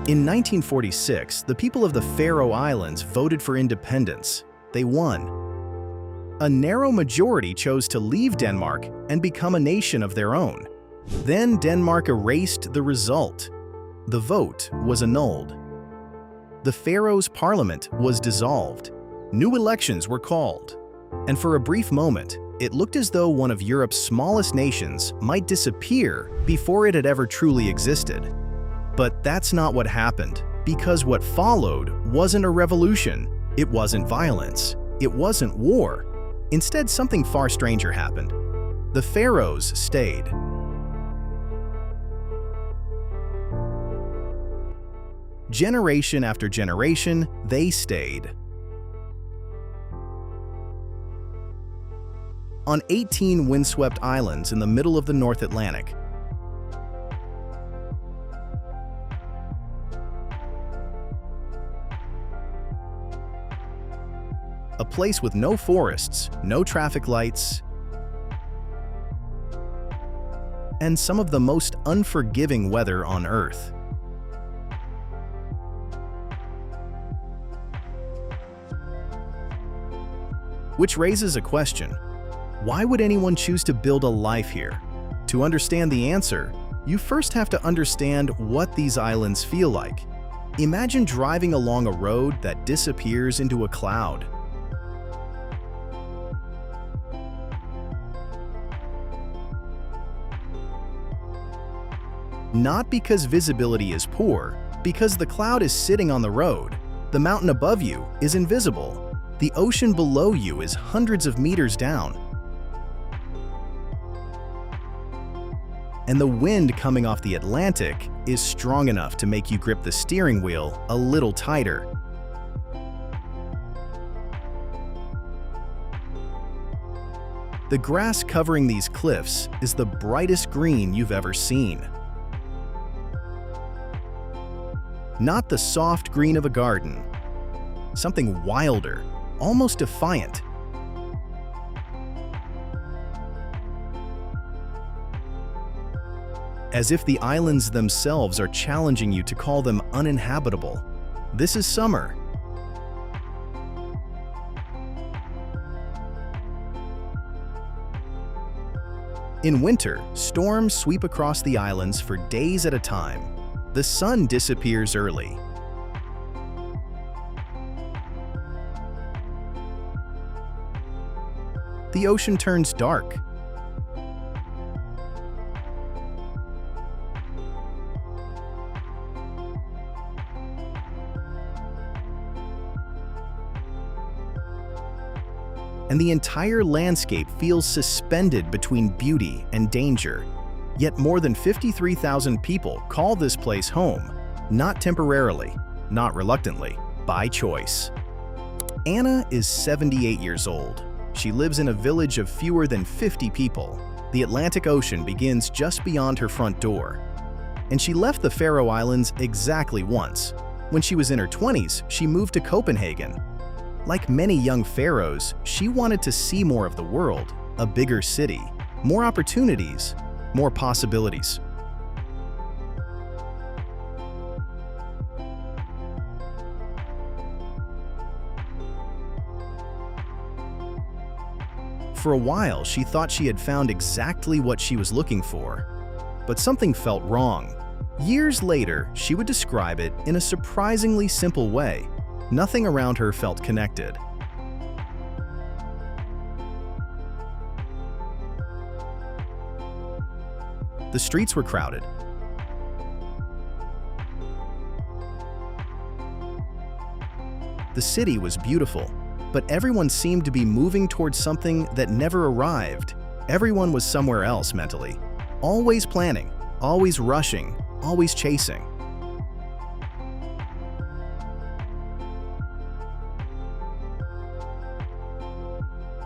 In 1946, the people of the Faroe Islands voted for independence. They won. A narrow majority chose to leave Denmark and become a nation of their own. Then Denmark erased the result. The vote was annulled. The Faroes' parliament was dissolved. New elections were called. And for a brief moment, it looked as though one of Europe's smallest nations might disappear before it had ever truly existed. But that's not what happened, because what followed wasn't a revolution, it wasn't violence, it wasn't war. Instead, something far stranger happened. The Faroes stayed. Generation after generation, they stayed. On 18 windswept islands in the middle of the North Atlantic, a place with no forests, no traffic lights, and some of the most unforgiving weather on Earth. Which raises a question: why would anyone choose to build a life here? To understand the answer, you first have to understand what these islands feel like. Imagine driving along a road that disappears into a cloud. Not because visibility is poor, because the cloud is sitting on the road. The mountain above you is invisible. The ocean below you is hundreds of meters down. And the wind coming off the Atlantic is strong enough to make you grip the steering wheel a little tighter. The grass covering these cliffs is the brightest green you've ever seen. Not the soft green of a garden, something wilder, almost defiant. As if the islands themselves are challenging you to call them uninhabitable. This is summer. In winter, storms sweep across the islands for days at a time. The sun disappears early. The ocean turns dark. And the entire landscape feels suspended between beauty and danger. Yet more than 53,000 people call this place home, not temporarily, not reluctantly, by choice. Anna is 78 years old. She lives in a village of fewer than 50 people. The Atlantic Ocean begins just beyond her front door. And she left the Faroe Islands exactly once. When she was in her 20s, she moved to Copenhagen. Like many young Faroes, she wanted to see more of the world, a bigger city, more opportunities, more possibilities. For a while, she thought she had found exactly what she was looking for, but something felt wrong. Years later, she would describe it in a surprisingly simple way. Nothing around her felt connected. The streets were crowded. The city was beautiful, but everyone seemed to be moving towards something that never arrived. Everyone was somewhere else mentally, always planning, always rushing, always chasing.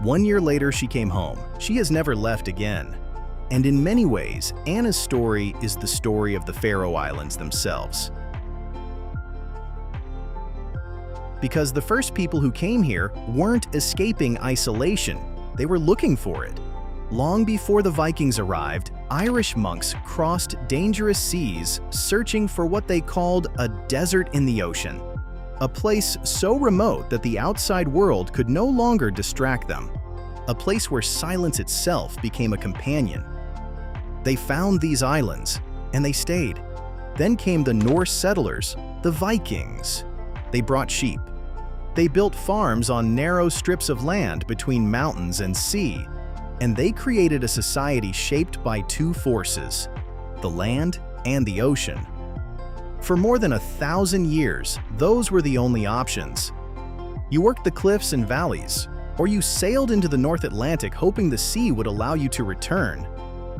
One year later, she came home. She has never left again. And in many ways, Anna's story is the story of the Faroe Islands themselves. Because the first people who came here weren't escaping isolation, they were looking for it. Long before the Vikings arrived, Irish monks crossed dangerous seas searching for what they called a desert in the ocean, a place so remote that the outside world could no longer distract them, a place where silence itself became a companion. They found these islands, and they stayed. Then came the Norse settlers, the Vikings. They brought sheep. They built farms on narrow strips of land between mountains and sea, and they created a society shaped by two forces, the land and the ocean. For more than 1,000 years, those were the only options. You worked the cliffs and valleys, or you sailed into the North Atlantic hoping the sea would allow you to return.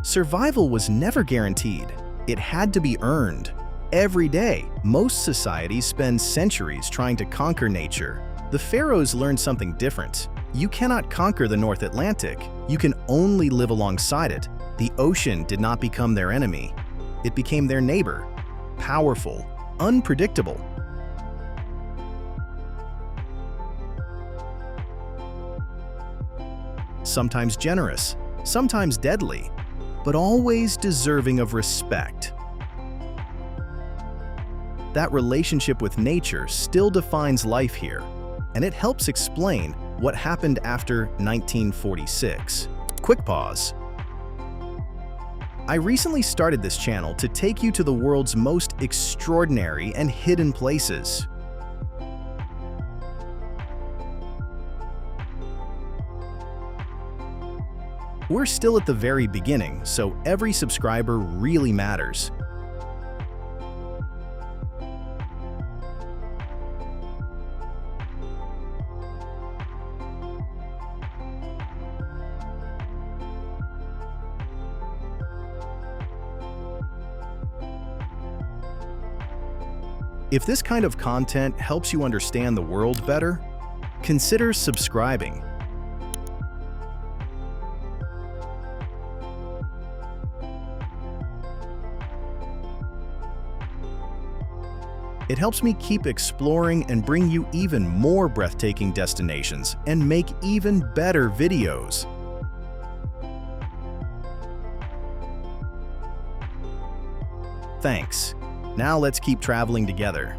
Survival was never guaranteed. It had to be earned. Every day, most societies spend centuries trying to conquer nature. The Faroes learned something different. You cannot conquer the North Atlantic. You can only live alongside it. The ocean did not become their enemy. It became their neighbor. Powerful, unpredictable. Sometimes generous, sometimes deadly, but always deserving of respect. That relationship with nature still defines life here, and it helps explain what happened after 1946. Quick pause. I recently started this channel to take you to the world's most extraordinary and hidden places. We're still at the very beginning, so every subscriber really matters. If this kind of content helps you understand the world better, consider subscribing. It helps me keep exploring and bring you even more breathtaking destinations and make even better videos. Thanks. Now let's keep traveling together.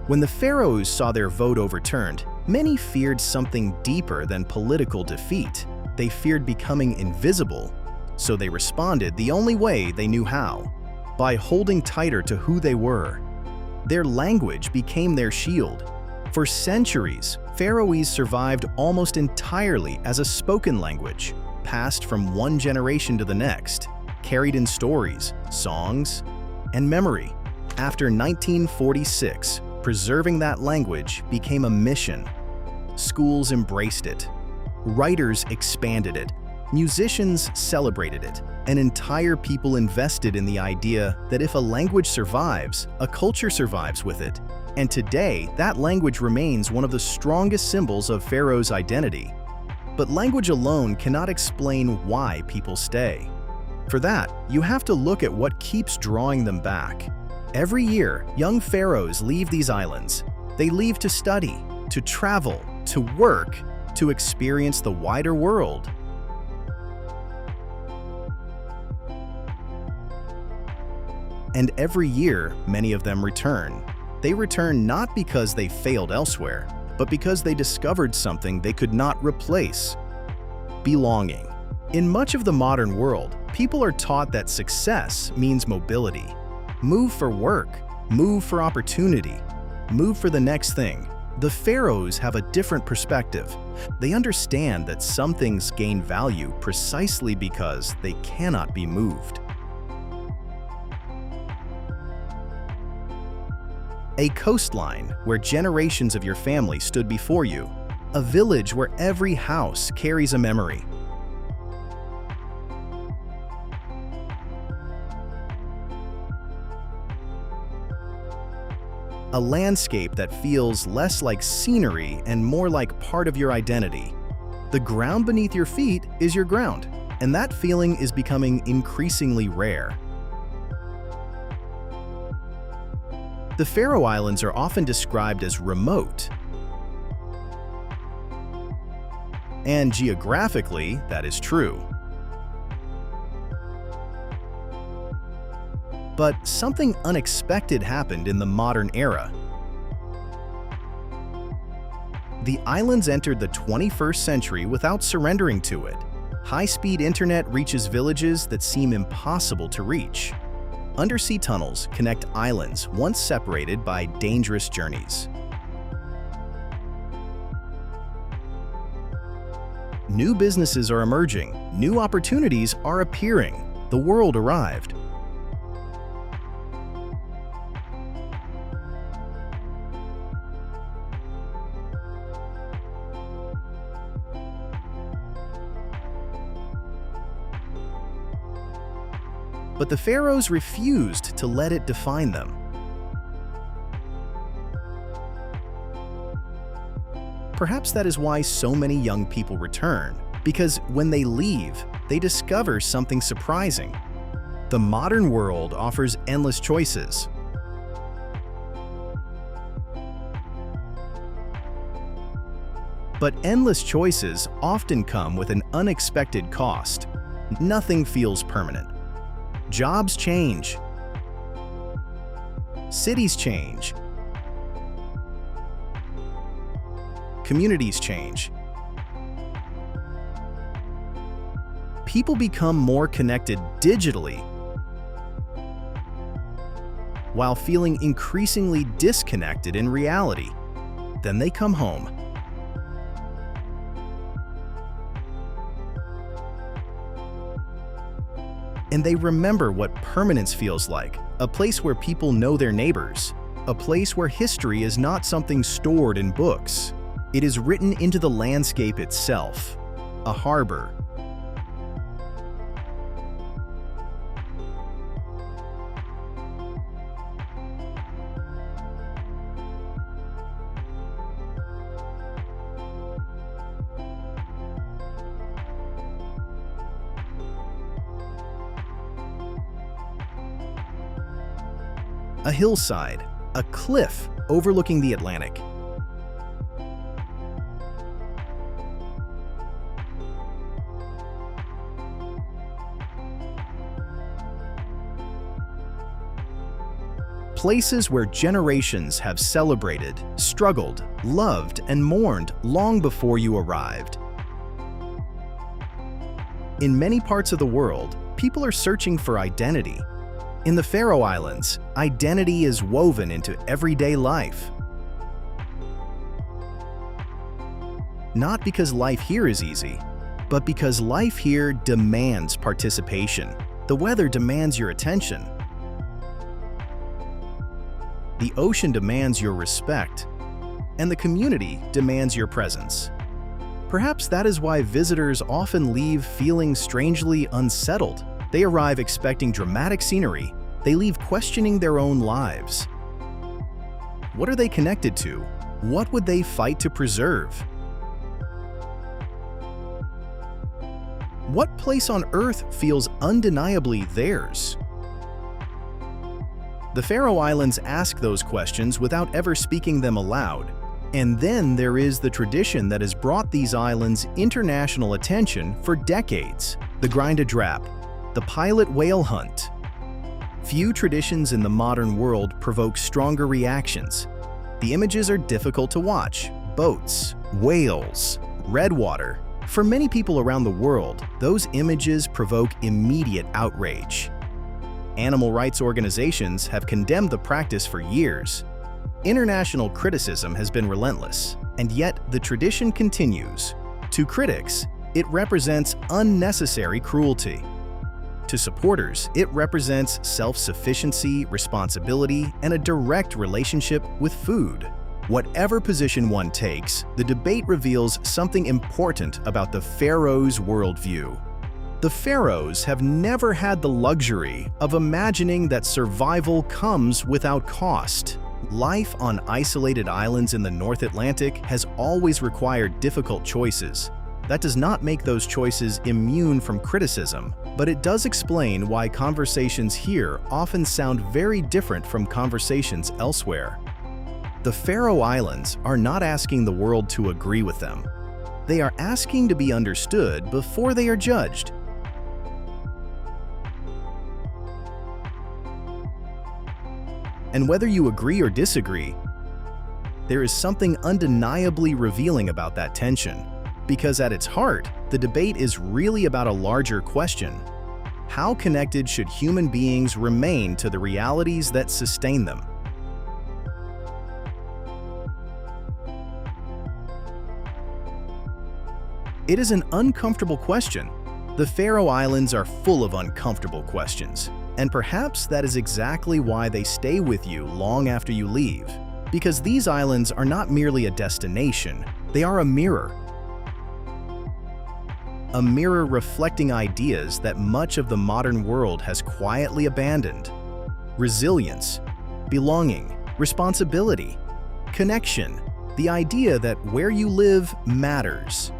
When the Faroes saw their vote overturned, many feared something deeper than political defeat. They feared becoming invisible, so they responded the only way they knew how, by holding tighter to who they were. Their language became their shield. For centuries, Faroese survived almost entirely as a spoken language, passed from one generation to the next, carried in stories, songs, and memory. After 1946, preserving that language became a mission. Schools embraced it. Writers expanded it. Musicians celebrated it. An entire people invested in the idea that if a language survives, a culture survives with it. And today, that language remains one of the strongest symbols of Faroes' identity. But language alone cannot explain why people stay. For that, you have to look at what keeps drawing them back. Every year, young Faroes leave these islands. They leave to study, to travel, to work, to experience the wider world. And every year, many of them return. They return not because they failed elsewhere, but because they discovered something they could not replace: belonging. In much of the modern world, people are taught that success means mobility. Move for work, move for opportunity, move for the next thing. The Faroes have a different perspective. They understand that some things gain value precisely because they cannot be moved. A coastline where generations of your family stood before you. A village where every house carries a memory. A landscape that feels less like scenery and more like part of your identity. The ground beneath your feet is your ground, and that feeling is becoming increasingly rare. The Faroe Islands are often described as remote. And geographically, that is true. But something unexpected happened in the modern era. The islands entered the 21st century without surrendering to it. High-speed internet reaches villages that seem impossible to reach. Undersea tunnels connect islands once separated by dangerous journeys. New businesses are emerging, new opportunities are appearing. The world arrived. But the Faroes refused to let it define them. Perhaps that is why so many young people return, because when they leave, they discover something surprising. The modern world offers endless choices. But endless choices often come with an unexpected cost. Nothing feels permanent. Jobs change. Cities change. Communities change. People become more connected digitally, while feeling increasingly disconnected in reality. Then they come home. And they remember what permanence feels like, a place where people know their neighbors, a place where history is not something stored in books. It is written into the landscape itself, a harbor. A hillside, a cliff overlooking the Atlantic. Places where generations have celebrated, struggled, loved, and mourned long before you arrived. In many parts of the world, people are searching for identity. In the Faroe Islands, identity is woven into everyday life. Not because life here is easy, but because life here demands participation. The weather demands your attention. The ocean demands your respect, and the community demands your presence. Perhaps that is why visitors often leave feeling strangely unsettled. They arrive expecting dramatic scenery. They leave questioning their own lives. What are they connected to? What would they fight to preserve? What place on Earth feels undeniably theirs? The Faroe Islands ask those questions without ever speaking them aloud. And then there is the tradition that has brought these islands international attention for decades: the grindadráp, the pilot whale hunt. Few traditions in the modern world provoke stronger reactions. The images are difficult to watch: boats, whales, red water. For many people around the world, those images provoke immediate outrage. Animal rights organizations have condemned the practice for years. International criticism has been relentless, and yet the tradition continues. To critics, it represents unnecessary cruelty. To supporters, it represents self-sufficiency, responsibility, and a direct relationship with food. Whatever position one takes, the debate reveals something important about the Faroes' worldview. The Faroes have never had the luxury of imagining that survival comes without cost. Life on isolated islands in the North Atlantic has always required difficult choices. That does not make those choices immune from criticism, but it does explain why conversations here often sound very different from conversations elsewhere. The Faroe Islands are not asking the world to agree with them. They are asking to be understood before they are judged. And whether you agree or disagree, there is something undeniably revealing about that tension. Because at its heart, the debate is really about a larger question. How connected should human beings remain to the realities that sustain them? It is an uncomfortable question. The Faroe Islands are full of uncomfortable questions, and perhaps that is exactly why they stay with you long after you leave. Because these islands are not merely a destination, they are a mirror. A mirror reflecting ideas that much of the modern world has quietly abandoned. Resilience, belonging, responsibility, connection, the idea that where you live matters.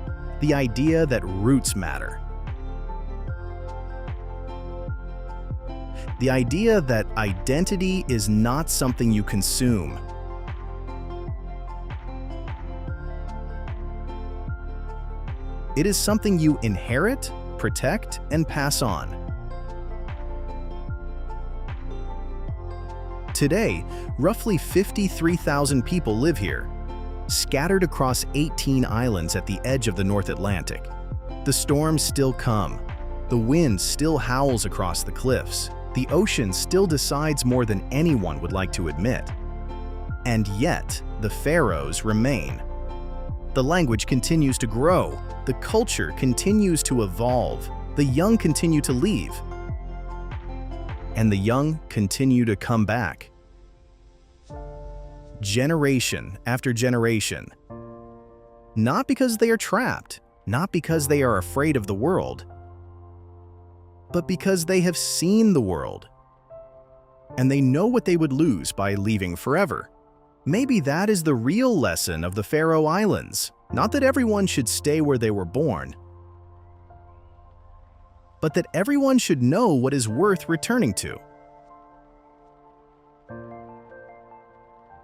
The idea that roots matter. The idea that identity is not something you consume. It is something you inherit, protect, and pass on. Today, roughly 53,000 people live here, scattered across 18 islands at the edge of the North Atlantic. The storms still come. The wind still howls across the cliffs. The ocean still decides more than anyone would like to admit. And yet, the Faroes remain. The language continues to grow. The culture continues to evolve. The young continue to leave. And the young continue to come back. Generation after generation. Not because they are trapped, not because they are afraid of the world, but because they have seen the world. And they know what they would lose by leaving forever. Maybe that is the real lesson of the Faroe Islands. Not that everyone should stay where they were born, but that everyone should know what is worth returning to.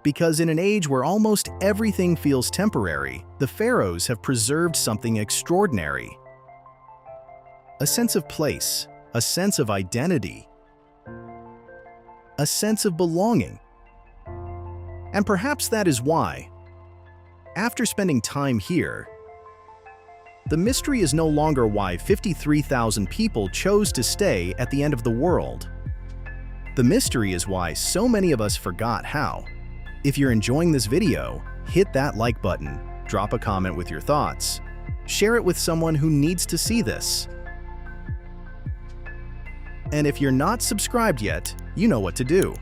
Because in an age where almost everything feels temporary, the Faroes have preserved something extraordinary. A sense of place, a sense of identity, a sense of belonging. And perhaps that is why, after spending time here, the mystery is no longer why 53,000 people chose to stay at the end of the world. The mystery is why so many of us forgot how. If you're enjoying this video, hit that like button, drop a comment with your thoughts, share it with someone who needs to see this. And if you're not subscribed yet, you know what to do.